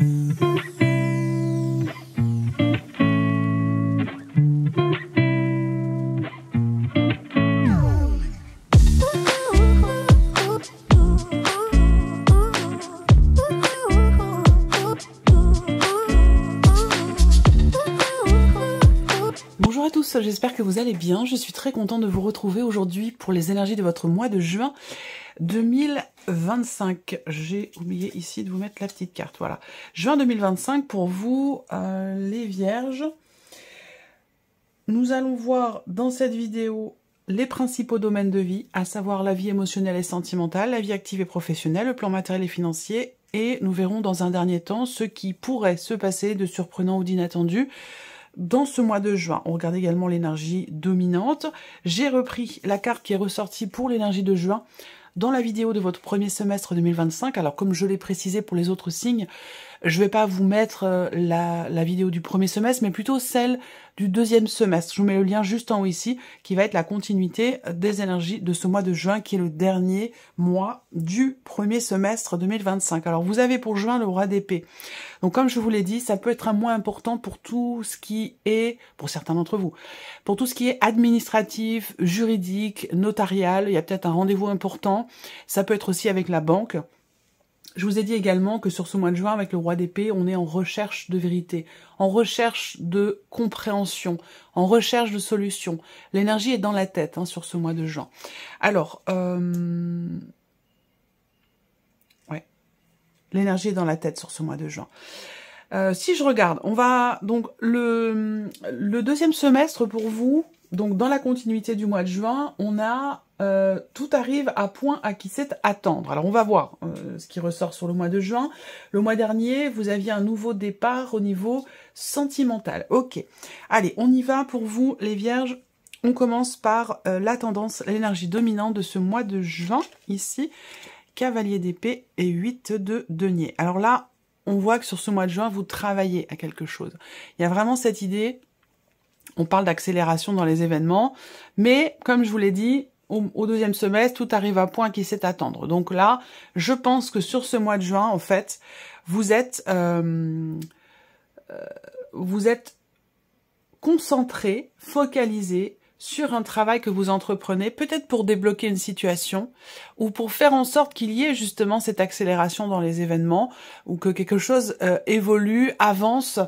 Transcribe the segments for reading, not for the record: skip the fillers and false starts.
Bonjour à tous, j'espère que vous allez bien. Je suis très contente de vous retrouver aujourd'hui pour les énergies de votre mois de juin 2025. J'ai oublié ici de vous mettre la petite carte. Voilà, juin 2025 pour vous, les vierges. Nous allons voir dans cette vidéo les principaux domaines de vie, à savoir la vie émotionnelle et sentimentale, la vie active et professionnelle, le plan matériel et financier. Et nous verrons dans un dernier temps ce qui pourrait se passer de surprenant ou d'inattendu dans ce mois de juin. On regarde également l'énergie dominante. J'ai repris la carte qui est ressortie pour l'énergie de juin dans la vidéo de votre premier semestre 2025. Alors, comme je l'ai précisé pour les autres signes, je ne vais pas vous mettre la vidéo du premier semestre, mais plutôt celle du deuxième semestre. Je vous mets le lien juste en haut ici, qui va être la continuité des énergies de ce mois de juin, qui est le dernier mois du premier semestre 2025. Alors, vous avez pour juin le roi d'épée. Donc, comme je vous l'ai dit, ça peut être un mois important pour tout ce qui est, pour certains d'entre vous, pour tout ce qui est administratif, juridique, notarial. Il y a peut-être un rendez-vous important. Ça peut être aussi avec la banque. Je vous ai dit également que sur ce mois de juin, avec le roi d'épée, on est en recherche de vérité, en recherche de compréhension, en recherche de solution. L'énergie est dans la tête sur ce mois de juin. Alors, ouais, l'énergie est dans la tête sur ce mois de juin. Si je regarde, on va donc le deuxième semestre pour vous. Donc dans la continuité du mois de juin, on a tout arrive à point à qui sait attendre. Alors on va voir ce qui ressort sur le mois de juin. Le mois dernier, vous aviez un nouveau départ au niveau sentimental. Ok, allez, on y va pour vous les vierges. On commence par la tendance, l'énergie dominante de ce mois de juin, ici, cavalier d'épée et 8 de denier. Alors là, on voit que sur ce mois de juin, vous travaillez à quelque chose. Il y a vraiment cette idée. On parle d'accélération dans les événements, mais comme je vous l'ai dit, au deuxième semestre, tout arrive à point qui sait attendre. Donc là, je pense que sur ce mois de juin, en fait, vous êtes concentré, focalisé sur un travail que vous entreprenez, peut-être pour débloquer une situation, ou pour faire en sorte qu'il y ait justement cette accélération dans les événements, ou que quelque chose évolue, avance,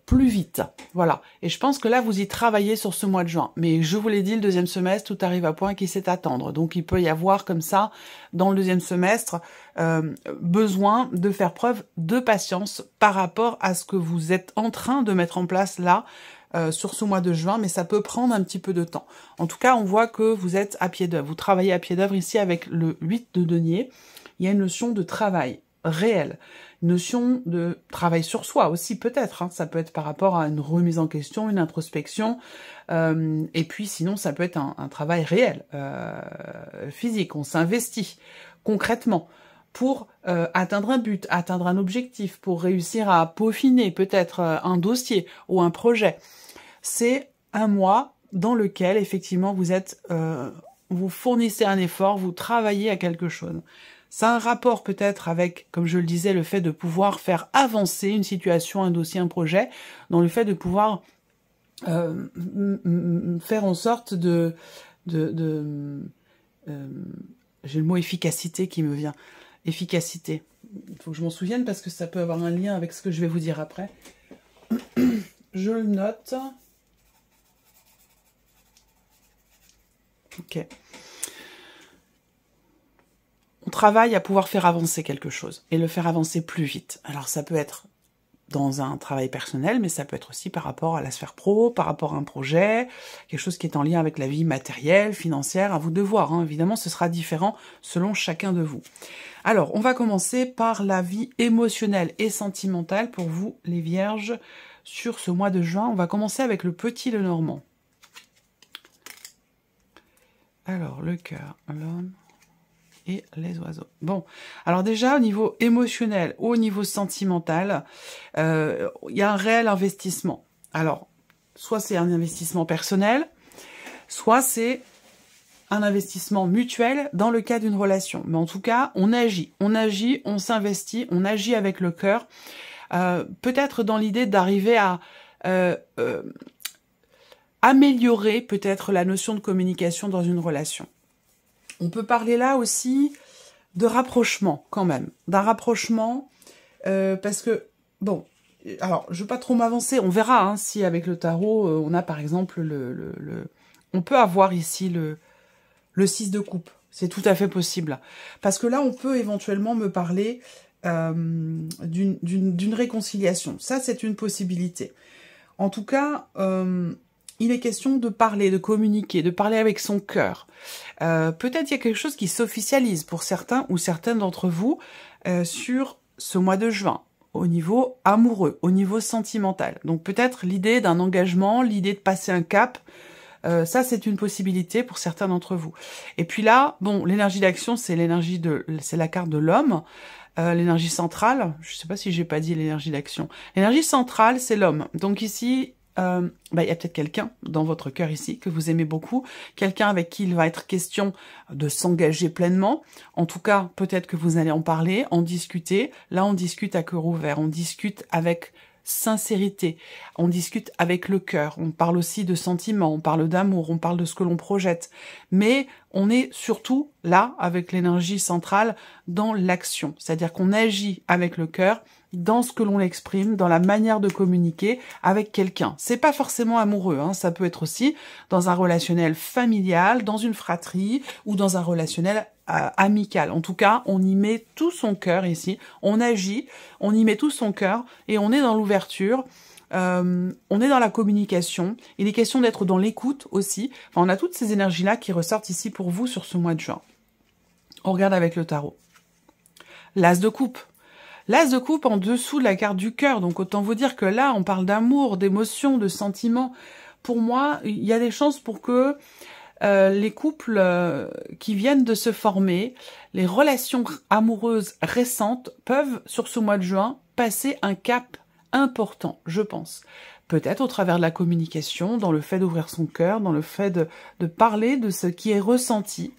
plus vite, voilà. Et je pense que là, vous y travaillez sur ce mois de juin. Mais je vous l'ai dit, le deuxième semestre, tout arrive à point qui sait attendre. Donc, il peut y avoir comme ça, dans le deuxième semestre, besoin de faire preuve de patience par rapport à ce que vous êtes en train de mettre en place là, sur ce mois de juin, mais ça peut prendre un petit peu de temps. En tout cas, on voit que vous êtes à pied d'œuvre. Vous travaillez à pied d'œuvre ici avec le 8 de denier. Il y a une notion de travail réel. Notion de travail sur soi aussi peut-être, ça peut être par rapport à une remise en question, une introspection, et puis sinon ça peut être un travail réel, physique, on s'investit concrètement pour atteindre un but, atteindre un objectif, pour réussir à peaufiner peut-être un dossier ou un projet. C'est un mois dans lequel effectivement vous fournissez un effort, vous travaillez à quelque chose. Ça a un rapport peut-être avec, comme je le disais, le fait de pouvoir faire avancer une situation, un dossier, un projet, dans le fait de pouvoir faire en sorte j'ai le mot efficacité qui me vient. Efficacité. Il faut que je m'en souvienne parce que ça peut avoir un lien avec ce que je vais vous dire après. Je le note. Ok. On travaille à pouvoir faire avancer quelque chose et le faire avancer plus vite. Alors ça peut être dans un travail personnel, mais ça peut être aussi par rapport à la sphère pro, par rapport à un projet, quelque chose qui est en lien avec la vie matérielle, financière, à vous de voir. Évidemment, ce sera différent selon chacun de vous. Alors, on va commencer par la vie émotionnelle et sentimentale pour vous, les vierges, sur ce mois de juin. On va commencer avec le petit Lenormand. Alors, le cœur, l'homme et les oiseaux. Bon, alors déjà, au niveau émotionnel ou au niveau sentimental, il y a un réel investissement. Alors, soit c'est un investissement personnel, soit c'est un investissement mutuel dans le cas d'une relation. Mais en tout cas, on agit, on s'investit, on agit avec le cœur. Peut-être dans l'idée d'arriver à améliorer peut-être la notion de communication dans une relation. On peut parler là aussi de rapprochement quand même, d'un rapprochement parce que, bon, alors je ne veux pas trop m'avancer, on verra hein, si avec le tarot, on a par exemple on peut avoir ici le 6 de coupe, c'est tout à fait possible. Parce que là, on peut éventuellement me parler d'une réconciliation. Ça, c'est une possibilité. En tout cas, il est question de parler, de communiquer, de parler avec son cœur. Peut-être il y a quelque chose qui s'officialise pour certains ou certaines d'entre vous sur ce mois de juin, au niveau amoureux, au niveau sentimental. Donc peut-être l'idée d'un engagement, l'idée de passer un cap, ça, c'est une possibilité pour certains d'entre vous. Et puis là, bon, l'énergie d'action, c'est la carte de l'homme. L'énergie centrale, je ne sais pas si j'ai pas dit l'énergie d'action. L'énergie centrale, c'est l'homme. Donc ici, y a peut-être quelqu'un dans votre cœur ici que vous aimez beaucoup, quelqu'un avec qui il va être question de s'engager pleinement. En tout cas, peut-être que vous allez en parler, en discuter. Là, on discute à cœur ouvert, on discute avec sincérité, on discute avec le cœur, on parle aussi de sentiments, on parle d'amour, on parle de ce que l'on projette, mais on est surtout là, avec l'énergie centrale, dans l'action, c'est-à-dire qu'on agit avec le cœur, dans ce que l'on exprime, dans la manière de communiquer avec quelqu'un. C'est pas forcément amoureux, hein, ça peut être aussi dans un relationnel familial, dans une fratrie, ou dans un relationnel amical. En tout cas, on y met tout son cœur ici, on agit, on y met tout son cœur, et on est dans l'ouverture, on est dans la communication, il est question d'être dans l'écoute aussi. Enfin, on a toutes ces énergies-là qui ressortent ici pour vous sur ce mois de juin. On regarde avec le tarot. L'as de coupe. L'as de coupe en dessous de la carte du cœur, donc autant vous dire que là, on parle d'amour, d'émotion, de sentiments. Pour moi, il y a des chances pour que les couples qui viennent de se former, les relations amoureuses récentes peuvent, sur ce mois de juin, passer un cap important, je pense. Peut-être au travers de la communication, dans le fait d'ouvrir son cœur, dans le fait de parler de ce qui est ressenti,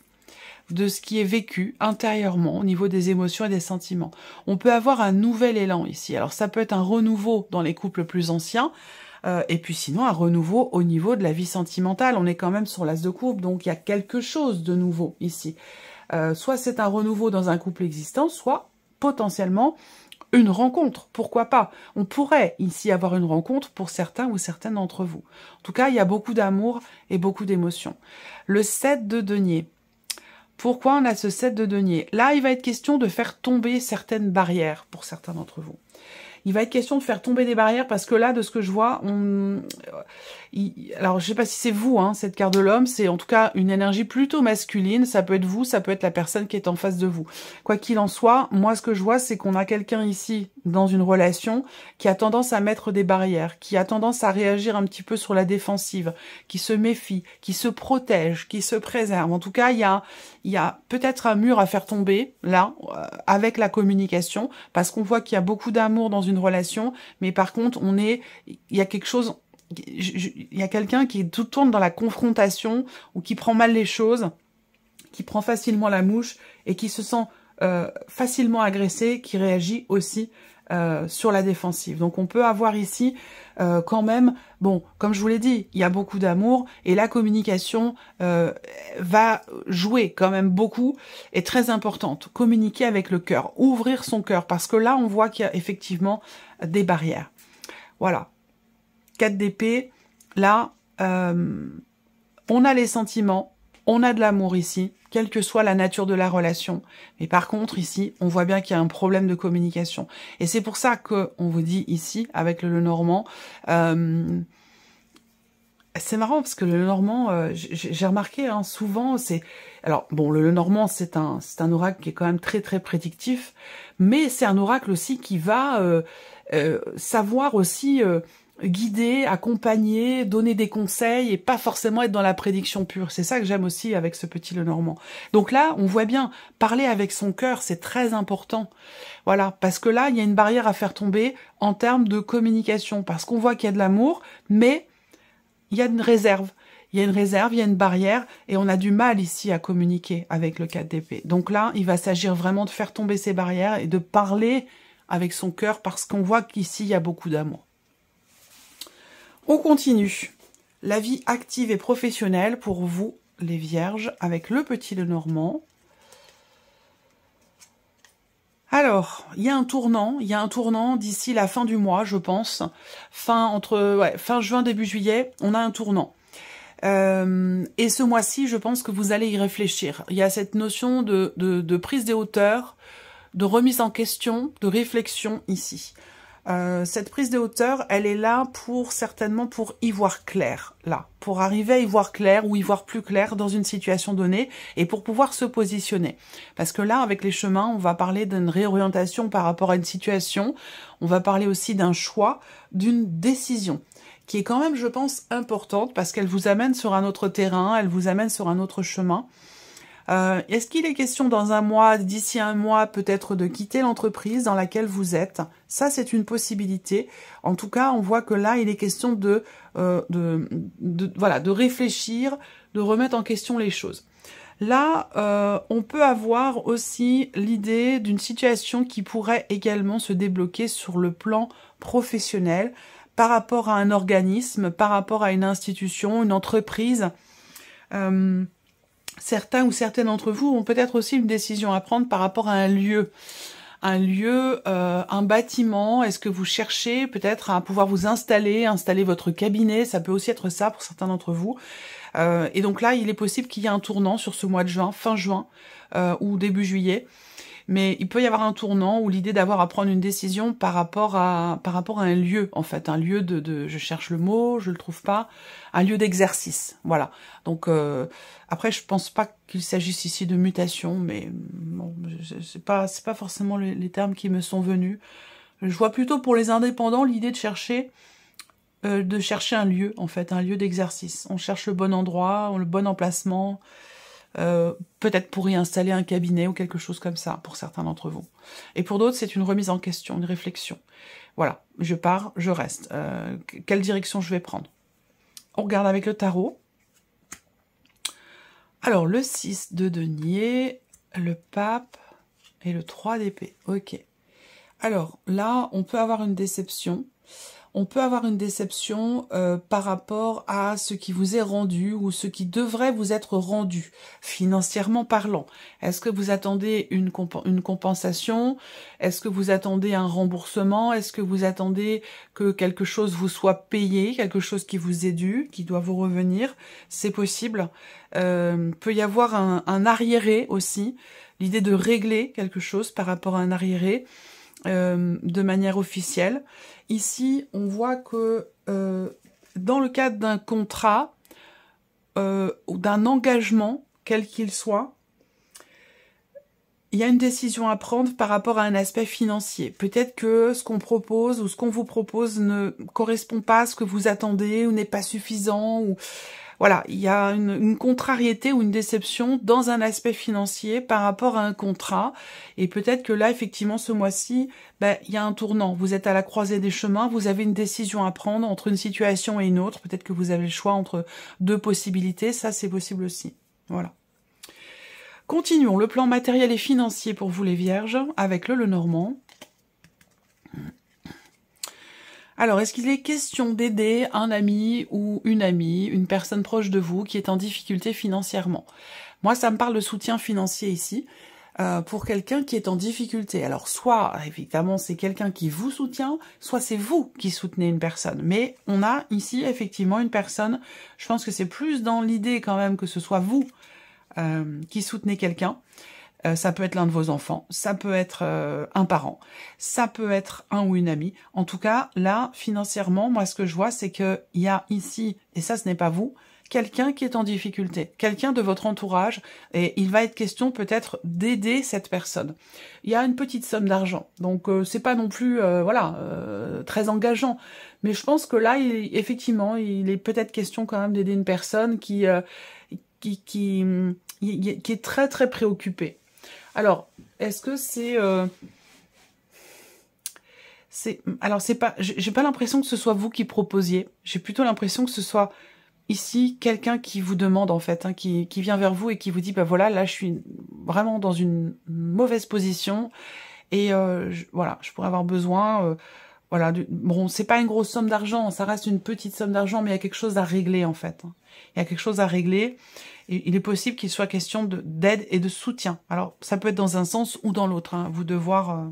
de ce qui est vécu intérieurement au niveau des émotions et des sentiments. On peut avoir un nouvel élan ici. Alors ça peut être un renouveau dans les couples plus anciens, et puis sinon un renouveau au niveau de la vie sentimentale. On est quand même sur l'as de coupe, donc il y a quelque chose de nouveau ici. Soit c'est un renouveau dans un couple existant, soit potentiellement une rencontre, pourquoi pas. On pourrait ici avoir une rencontre pour certains ou certaines d'entre vous. En tout cas, il y a beaucoup d'amour et beaucoup d'émotions. Le 7 de denier. Pourquoi on a ce 7 de denier? Là, il va être question de faire tomber certaines barrières pour certains d'entre vous. Il va être question de faire tomber des barrières parce que là, de ce que je vois, alors je sais pas si c'est vous, hein, cette carte de l'homme, c'est en tout cas une énergie plutôt masculine. Ça peut être vous, ça peut être la personne qui est en face de vous. Quoi qu'il en soit, moi ce que je vois, c'est qu'on a quelqu'un ici dans une relation qui a tendance à mettre des barrières, qui a tendance à réagir un petit peu sur la défensive, qui se méfie, qui se protège, qui se préserve. En tout cas, il y a peut-être un mur à faire tomber là avec la communication, parce qu'on voit qu'il y a beaucoup d'amour dans une relation, mais par contre, il y a quelque chose. Il y a quelqu'un qui tout tourne dans la confrontation ou qui prend mal les choses, qui prend facilement la mouche et qui se sent facilement agressé, qui réagit aussi sur la défensive. Donc on peut avoir ici quand même, bon, comme je vous l'ai dit, il y a beaucoup d'amour et la communication va jouer quand même beaucoup et très importante. Communiquer avec le cœur, ouvrir son cœur, parce que là on voit qu'il y a effectivement des barrières. Voilà. 4 d'épée, là, on a les sentiments, on a de l'amour ici, quelle que soit la nature de la relation. Mais par contre, ici, on voit bien qu'il y a un problème de communication. Et c'est pour ça qu'on vous dit ici, avec le Lenormand, c'est marrant parce que le Lenormand, j'ai remarqué, hein, souvent, c'est... Alors, bon, le Lenormand, c'est un oracle qui est quand même très, très prédictif, mais c'est un oracle aussi qui va savoir aussi... guider, accompagner, donner des conseils et pas forcément être dans la prédiction pure. C'est ça que j'aime aussi avec ce petit Lenormand. Donc là, on voit bien, parler avec son cœur, c'est très important. Voilà, parce que là, il y a une barrière à faire tomber en termes de communication, parce qu'on voit qu'il y a de l'amour, mais il y a une réserve. il y a une réserve, il y a une barrière, et on a du mal ici à communiquer avec le 4 d'épée. Donc là, il va s'agir vraiment de faire tomber ces barrières et de parler avec son cœur, parce qu'on voit qu'ici, il y a beaucoup d'amour. On continue. La vie active et professionnelle pour vous, les Vierges, avec le petit Lenormand. Alors, il y a un tournant d'ici la fin du mois, je pense. Fin juin, début juillet, on a un tournant. Et ce mois-ci, je pense que vous allez y réfléchir. Il y a cette notion de prise des hauteurs, de remise en question, de réflexion ici. Cette prise de hauteur, elle est là certainement pour y voir clair, là, pour arriver à y voir clair ou y voir plus clair dans une situation donnée et pour pouvoir se positionner. Parce que là, avec les chemins, on va parler d'une réorientation par rapport à une situation, on va parler aussi d'un choix, d'une décision, qui est quand même, je pense, importante parce qu'elle vous amène sur un autre terrain, elle vous amène sur un autre chemin. Est-ce qu'il est question dans un mois, d'ici un mois, peut-être de quitter l'entreprise dans laquelle vous êtes? Ça, c'est une possibilité. En tout cas, on voit que là, il est question de réfléchir, de remettre en question les choses. Là, on peut avoir aussi l'idée d'une situation qui pourrait également se débloquer sur le plan professionnel, par rapport à un organisme, par rapport à une institution, une entreprise. Certains ou certaines d'entre vous ont peut-être aussi une décision à prendre par rapport à un lieu, un bâtiment. Est-ce que vous cherchez peut-être à pouvoir vous installer votre cabinet? Ça peut aussi être ça pour certains d'entre vous. Et donc là, il est possible qu'il y ait un tournant sur ce mois de juin, fin juin ou début juillet. Mais il peut y avoir un tournant ou l'idée d'avoir à prendre une décision par rapport à un lieu, en fait, un lieu je cherche le mot, je le trouve pas, un lieu d'exercice, voilà. Donc après, je pense pas qu'il s'agisse ici de mutation, mais bon, c'est pas forcément les termes qui me sont venus. Je vois plutôt pour les indépendants l'idée de chercher un lieu, en fait, un lieu d'exercice. On cherche le bon endroit, le bon emplacement. Peut-être pour y installer un cabinet ou quelque chose comme ça, pour certains d'entre vous. Et pour d'autres, c'est une remise en question, une réflexion. Voilà, je pars, je reste. Quelle direction je vais prendre? On regarde avec le tarot. Alors, le 6 de denier, le pape et le 3 d'épée. Ok. Alors, là, on peut avoir une déception. On peut avoir une déception par rapport à ce qui vous est rendu ou ce qui devrait vous être rendu, financièrement parlant. Est-ce que vous attendez une compensation? Est-ce que vous attendez un remboursement? Est-ce que vous attendez que quelque chose vous soit payé, quelque chose qui vous est dû, qui doit vous revenir? C'est possible. Peut y avoir un arriéré aussi, l'idée de régler quelque chose par rapport à un arriéré. De manière officielle. Ici, on voit que dans le cadre d'un contrat ou d'un engagement, quel qu'il soit, il y a une décision à prendre par rapport à un aspect financier. Peut-être que ce qu'on propose ou ce qu'on vous propose ne correspond pas à ce que vous attendez ou n'est pas suffisant. Ou voilà, il y a une contrariété ou une déception dans un aspect financier par rapport à un contrat. Et peut-être que là, effectivement, ce mois-ci, il y a un tournant. Vous êtes à la croisée des chemins, vous avez une décision à prendre entre une situation et une autre. Peut-être que vous avez le choix entre deux possibilités. Ça, c'est possible aussi. Voilà. Continuons. Le plan matériel et financier pour vous, les Vierges, avec le Lenormand. Alors, est-ce qu'il est question d'aider un ami ou une amie, une personne proche de vous qui est en difficulté financièrement? Moi, ça me parle de soutien financier ici, pour quelqu'un qui est en difficulté. Alors, soit, évidemment, c'est quelqu'un qui vous soutient, soit c'est vous qui soutenez une personne. Mais on a ici, effectivement, une personne, je pense que c'est plus dans l'idée quand même que ce soit vous qui soutenez quelqu'un. Ça peut être l'un de vos enfants, ça peut être un parent, ça peut être un ou une amie. En tout cas, là, financièrement, moi, ce que je vois, c'est qu'il y a ici, et ça, ce n'est pas vous, quelqu'un qui est en difficulté, quelqu'un de votre entourage, et il va être question peut-être d'aider cette personne. Il y a une petite somme d'argent, donc c'est pas non plus, très engageant. Mais je pense que là, effectivement, il est peut-être question quand même d'aider une personne qui est très très préoccupée. Alors, est-ce que alors c'est pas, j'ai pas l'impression que ce soit vous qui proposiez. J'ai plutôt l'impression que ce soit ici quelqu'un qui vous demande en fait, hein, qui vient vers vous et qui vous dit, bah voilà, là je suis vraiment dans une mauvaise position et voilà, je pourrais avoir besoin, voilà, bon, c'est pas une grosse somme d'argent, ça reste une petite somme d'argent, mais il y a quelque chose à régler en fait. Hein. Il y a quelque chose à régler et il est possible qu'il soit question d'aide et de soutien. Alors ça peut être dans un sens ou dans l'autre, hein, vous devoir,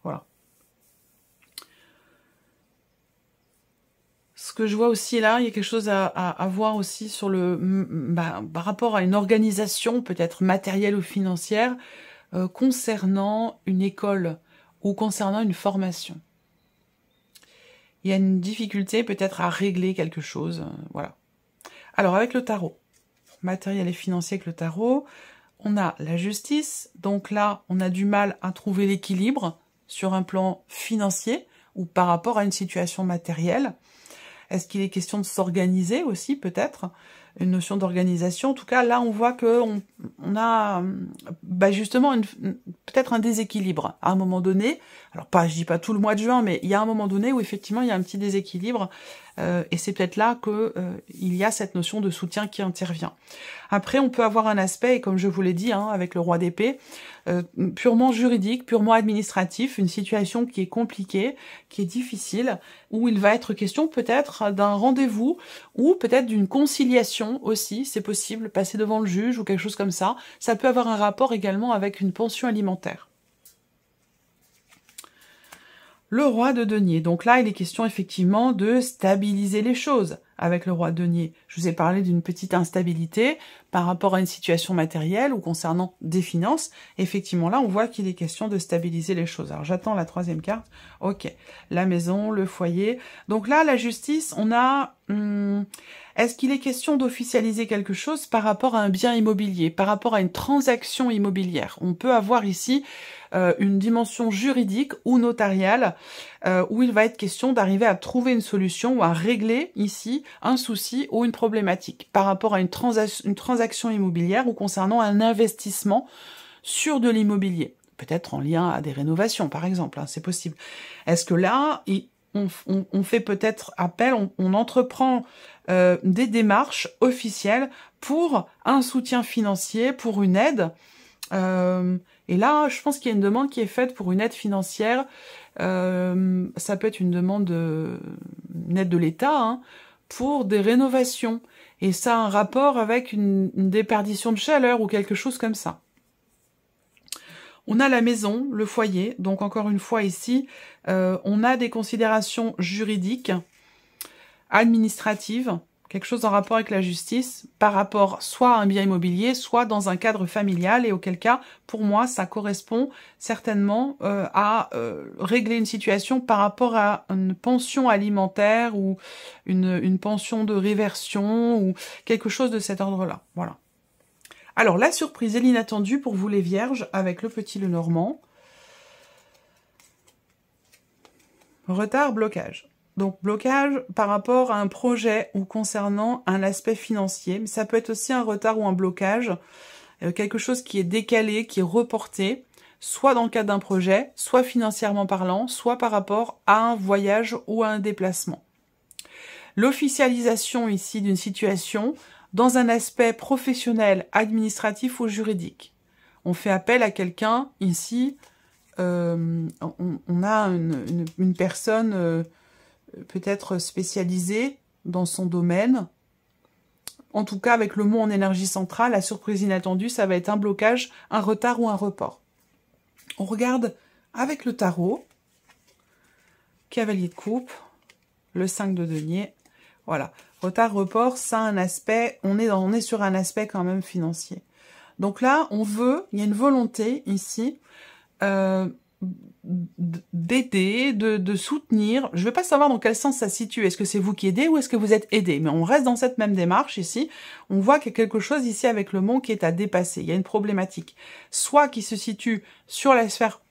voilà. Ce que je vois aussi là, il y a quelque chose à voir aussi sur par rapport à une organisation, peut-être matérielle ou financière, concernant une école ou concernant une formation. Il y a une difficulté peut-être à régler quelque chose, voilà. Alors avec le tarot, matériel et financier avec le tarot, on a la justice, donc là on a du mal à trouver l'équilibre sur un plan financier ou par rapport à une situation matérielle. Est-ce qu'il est question de s'organiser aussi, peut-être? Une notion d'organisation. En tout cas, là, on voit que on a justement peut-être un déséquilibre à un moment donné. Alors, je dis pas tout le mois de juin, mais il y a un moment donné où effectivement, il y a un petit déséquilibre. Et c'est peut-être là que il y a cette notion de soutien qui intervient. Après, on peut avoir un aspect, et comme je vous l'ai dit, hein, avec le roi d'épée, purement juridique, purement administratif, une situation qui est compliquée, qui est difficile, où il va être question peut-être d'un rendez-vous ou peut-être d'une conciliation aussi, c'est possible, passer devant le juge ou quelque chose comme ça. Ça peut avoir un rapport également avec une pension alimentaire. Le roi de denier. Donc là, il est question effectivement de stabiliser les choses avec le roi de denier. Je vous ai parlé d'une petite instabilité par rapport à une situation matérielle ou concernant des finances. Effectivement, là, on voit qu'il est question de stabiliser les choses. Alors, j'attends la troisième carte. Ok. La maison, le foyer. Donc là, la justice, on a... Est-ce qu'il est question d'officialiser quelque chose par rapport à un bien immobilier, par rapport à une transaction immobilière? On peut avoir ici une dimension juridique ou notariale où il va être question d'arriver à trouver une solution ou à régler ici un souci ou une problématique par rapport à une transaction immobilière ou concernant un investissement sur de l'immobilier. Peut-être en lien à des rénovations, par exemple, hein, c'est possible. Est-ce que là, on fait peut-être appel, on entreprend des démarches officielles pour un soutien financier, pour une aide. Et là, je pense qu'il y a une demande qui est faite pour une aide financière. Ça peut être une demande, une aide de l'État, hein, pour des rénovations. Et ça a un rapport avec une déperdition de chaleur ou quelque chose comme ça. On a la maison, le foyer, donc encore une fois ici, on a des considérations juridiques, administratives, quelque chose en rapport avec la justice, par rapport soit à un bien immobilier, soit dans un cadre familial, et auquel cas, pour moi, ça correspond certainement à régler une situation par rapport à une pension alimentaire ou une pension de réversion ou quelque chose de cet ordre-là. Voilà. Alors, la surprise et l'inattendu pour vous les vierges avec le petit Lenormand. Retard, blocage. Donc, blocage par rapport à un projet ou concernant un aspect financier. Mais ça peut être aussi un retard ou un blocage, quelque chose qui est décalé, qui est reporté, soit dans le cadre d'un projet, soit financièrement parlant, soit par rapport à un voyage ou à un déplacement. L'officialisation ici d'une situation dans un aspect professionnel, administratif ou juridique. On fait appel à quelqu'un, ici, on a une personne peut-être spécialisée dans son domaine. En tout cas, avec le mot en énergie centrale, la surprise inattendue, ça va être un blocage, un retard ou un report. On regarde avec le tarot, cavalier de coupe, le 5 de denier, voilà. Retard, report, ça a un aspect, on est sur un aspect quand même financier. Donc là, il y a une volonté ici d'aider, de soutenir. Je ne vais pas savoir dans quel sens ça se situe. Est-ce que c'est vous qui aidez ou est-ce que vous êtes aidé? Mais on reste dans cette même démarche ici. On voit qu'il y a quelque chose ici avec le mot qui est à dépasser. Il y a une problématique. Soit qui se situe sur la sphère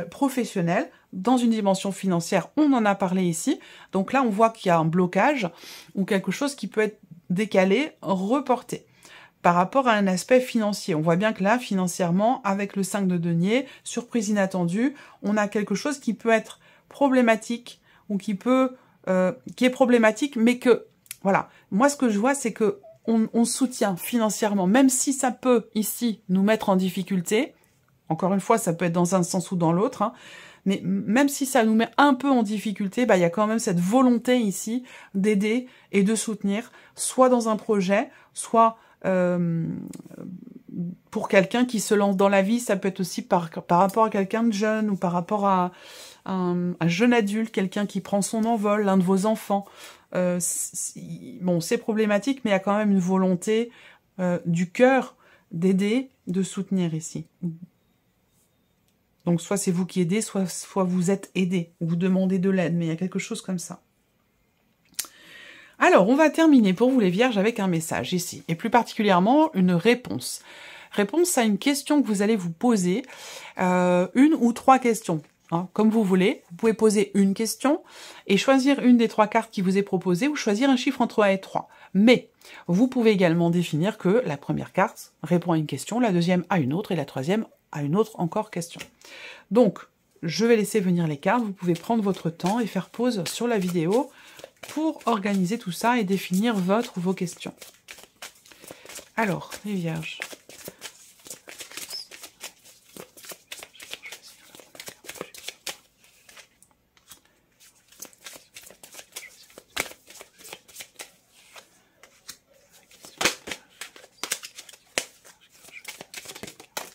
professionnelle, dans une dimension financière, on en a parlé ici. Donc là, on voit qu'il y a un blocage ou quelque chose qui peut être décalé, reporté. Par rapport à un aspect financier, on voit bien que là, financièrement, avec le 5 de denier, surprise inattendue, on a quelque chose qui peut être problématique ou qui est problématique, mais que Voilà. Moi, ce que je vois, c'est que on soutient financièrement, même si ça peut, ici, nous mettre en difficulté. Encore une fois, ça peut être dans un sens ou dans l'autre, hein, mais même si ça nous met un peu en difficulté, bah, il y a quand même cette volonté ici d'aider et de soutenir, soit dans un projet, soit pour quelqu'un qui se lance dans la vie. Ça peut être aussi par rapport à quelqu'un de jeune ou par rapport à un jeune adulte, quelqu'un qui prend son envol, l'un de vos enfants. Bon, c'est problématique, mais il y a quand même une volonté du cœur d'aider, de soutenir ici. Donc, soit c'est vous qui aidez, soit vous êtes aidé, ou vous demandez de l'aide, mais il y a quelque chose comme ça. Alors, on va terminer pour vous les vierges avec un message ici, et plus particulièrement une réponse. Réponse à une question que vous allez vous poser, une ou trois questions. Hein, comme vous voulez, vous pouvez poser une question et choisir une des trois cartes qui vous est proposée ou choisir un chiffre entre 1 et 3. Mais vous pouvez également définir que la première carte répond à une question, la deuxième à une autre et la troisième à une autre encore question. Donc, je vais laisser venir les cartes, vous pouvez prendre votre temps et faire pause sur la vidéo pour organiser tout ça et définir votre ou vos questions. Alors, les vierges.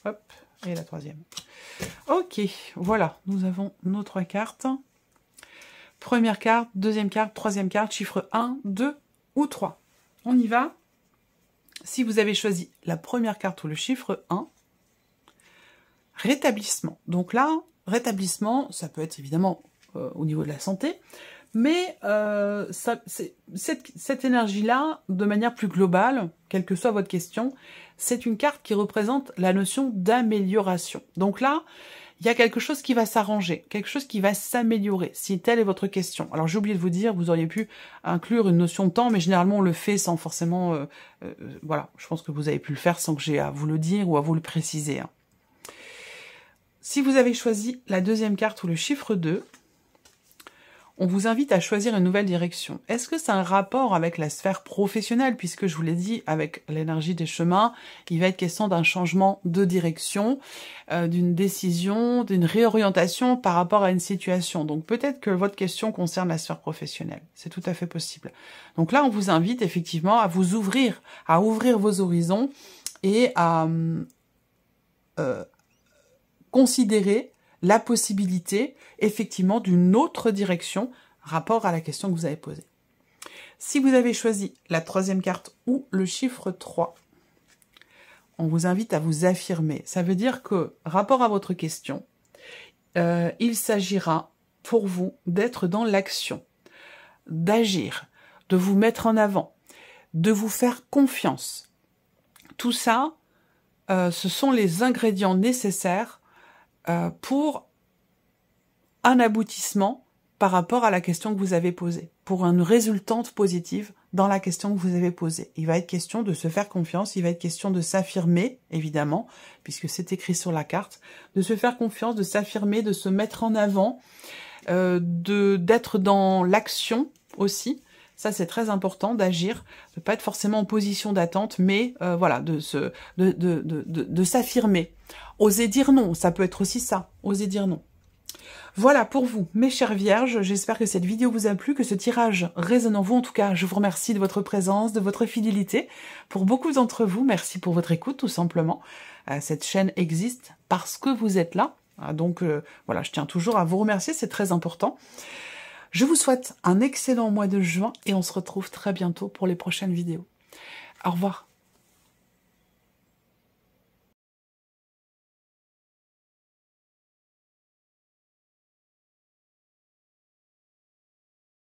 Hop, et la troisième. Ok, voilà, nous avons nos trois cartes. Première carte, deuxième carte, troisième carte, chiffre 1, 2 ou 3. On y va. Si vous avez choisi la première carte ou le chiffre 1, rétablissement. Donc là, rétablissement, ça peut être évidemment au niveau de la santé, mais cette énergie-là, de manière plus globale, quelle que soit votre question, c'est une carte qui représente la notion d'amélioration. Donc là, il y a quelque chose qui va s'arranger, quelque chose qui va s'améliorer, si telle est votre question. Alors j'ai oublié de vous dire, vous auriez pu inclure une notion de temps, mais généralement on le fait sans forcément... voilà, je pense que vous avez pu le faire sans que j'ai à vous le dire ou à vous le préciser. Hein. Si vous avez choisi la deuxième carte ou le chiffre 2, on vous invite à choisir une nouvelle direction. Est-ce que c'est un rapport avec la sphère professionnelle? Puisque je vous l'ai dit, avec l'énergie des chemins, il va être question d'un changement de direction, d'une décision, d'une réorientation par rapport à une situation. Donc peut-être que votre question concerne la sphère professionnelle. C'est tout à fait possible. Donc là, on vous invite effectivement à vous ouvrir, à ouvrir vos horizons et à considérer la possibilité, effectivement, d'une autre direction rapport à la question que vous avez posée. Si vous avez choisi la troisième carte ou le chiffre 3, on vous invite à vous affirmer. Ça veut dire que, rapport à votre question, il s'agira pour vous d'être dans l'action, d'agir, de vous mettre en avant, de vous faire confiance. Tout ça, ce sont les ingrédients nécessaires pour un aboutissement par rapport à la question que vous avez posée, pour une résultante positive dans la question que vous avez posée. Il va être question de se faire confiance, il va être question de s'affirmer, évidemment, puisque c'est écrit sur la carte, de se faire confiance, de s'affirmer, de se mettre en avant, d'être dans l'action aussi. Ça, c'est très important d'agir, de pas être forcément en position d'attente, mais voilà, de s'affirmer. Oser dire non, ça peut être aussi ça, oser dire non. Voilà pour vous, mes chères vierges, j'espère que cette vidéo vous a plu, que ce tirage résonne en vous. En tout cas, je vous remercie de votre présence, de votre fidélité. Pour beaucoup d'entre vous, merci pour votre écoute, tout simplement. Cette chaîne existe parce que vous êtes là. Donc voilà, je tiens toujours à vous remercier, c'est très important. Je vous souhaite un excellent mois de juin et on se retrouve très bientôt pour les prochaines vidéos. Au revoir.